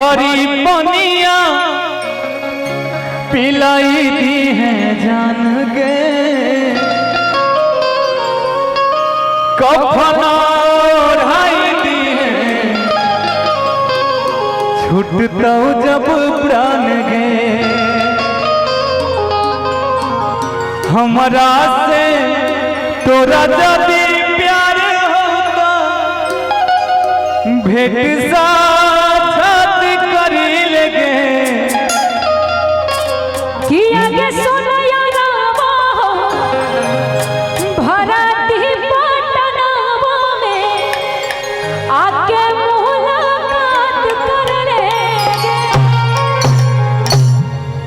हरी पनिया पिलाई दी है जान गे कफना ओढ़ाई दी है छूटता जब प्राण गे हमरा से तोरा जदी प्यार होता भेट सा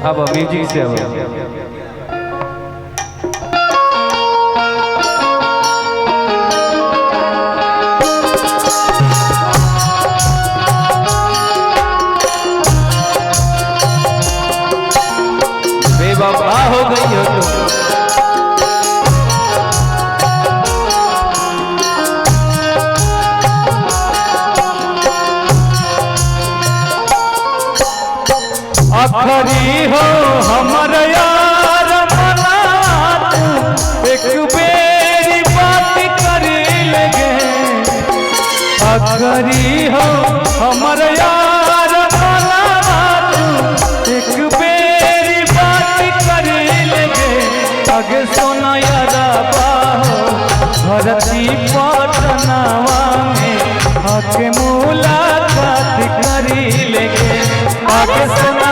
अब म्यूजिक से बेवफा हो गई हो तुम आखरी हो हमर यार मना एक बेरी बात कर लगे आखरी हो हमर यार मना एक बेरी बात कर लगे आगे सोना यारा बाहो धरती पटनावा में आके मुलाकात करी लगे आगे सोना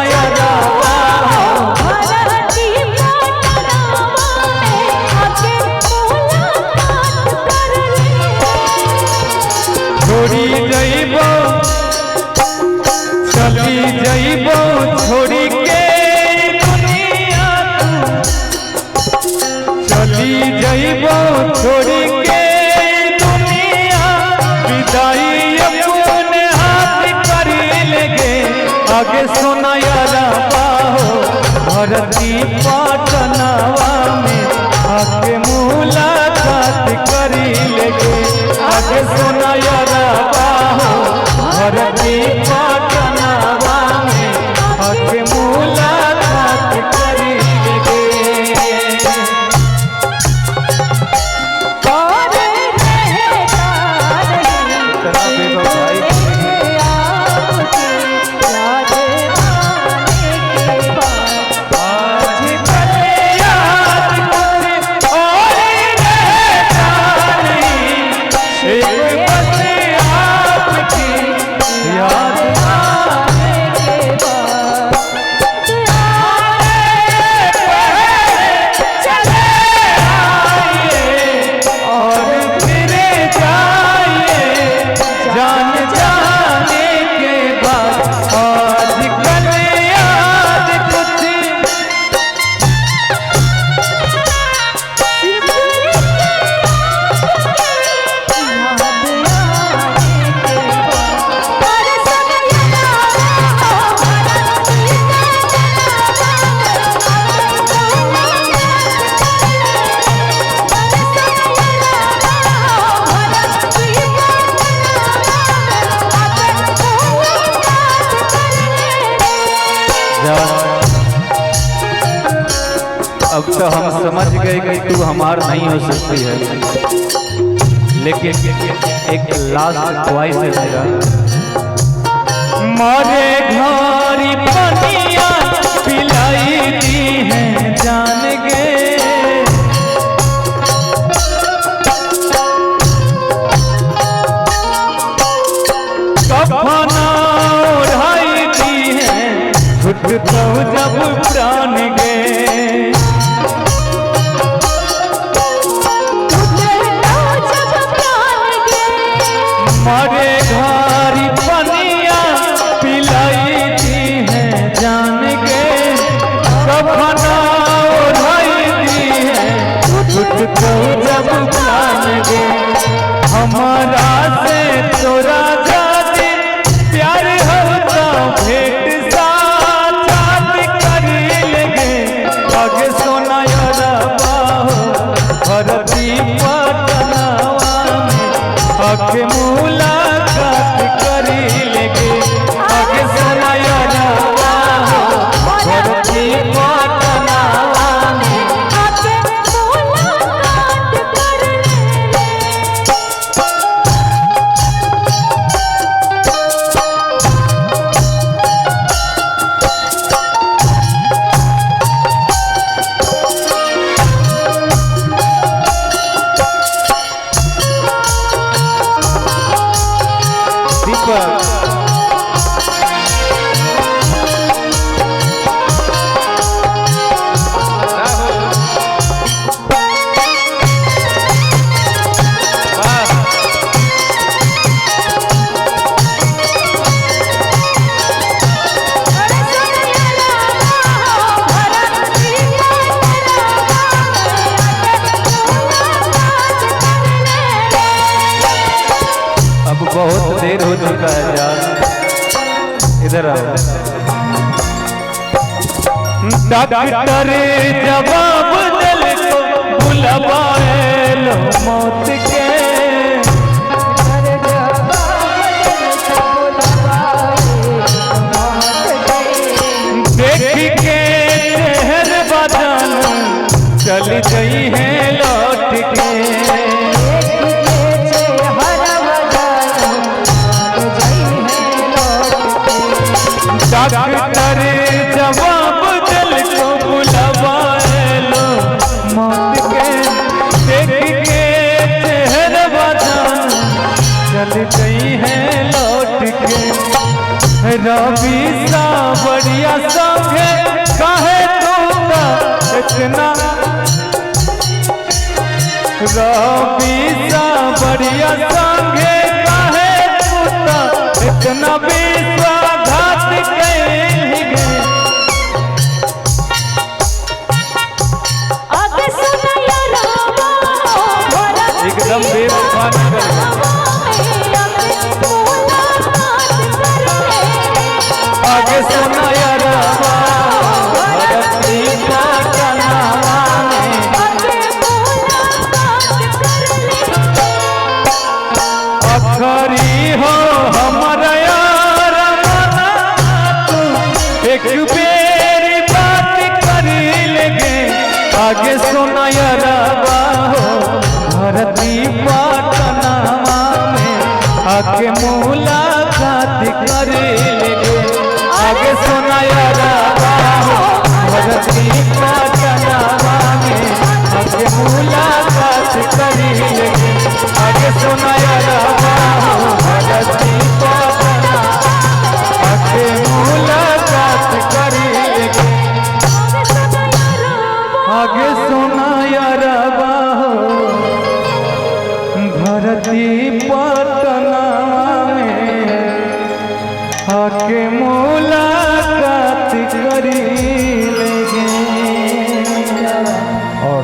छोड़ी जइबो चली जइबो छोड़ी के दुनिया चली जइबो छोड़ी के दुनिया विदाई अपने हाथ करी लगे आगे सोना यारा बाहो धरती पटनावा में आके मुलाकात करी लगे आगे सोना यारा बाहो धरती पटनावा में आके मुलाकात करी लगे अब तो हम समझ गए कि तू हमार नहीं हो सकती है, लेकिन एक लास्ट ख्वाहिश है मेरा मारे घारी पनिया पिलाई दी है जान गे कफना ओढ़ाई दी है छूटता जब प्राण गे मारे घारी पनिया पिलाई दी है जान के कफना ओढ़ाई दी है छूटता जब प्राण गे हमारा से तोरा जाती प्यार होता भेंट साथ करी लगे आगे सोना यारा बाहो धरती पटनावा में आके मुलाकात करी लेके आगे रहा डॉक्टर जवाब दिल को बुलवाए लो मौत के देख के शहर बदन चल गई है लौट के डॉक्टर जवाब दिल को बुलवाए लो मौत के देख के चेहरा बदन चल गई है लौट के रवि सावरिया संगे कहे तू इतना रवि सावरिया संगे कहे तू इतना विश्वासघात एकदम बेवफा आगे सुनाया रवा भरती का नाम अखरी हो हमारा यार मना तू एक बेरी बात करी लेगे आगे सुनाया रवा भरती पाटनामा में आके मुलाकात कर लेगे आगे सुनाया रवा भरती पाटनामा में आके मुलाकात कर लेगे आगे सुनाया रवा भरती पाटनामा आके मुलाकात कर लेगे आगे सुनाया रवा भरती पटना में आके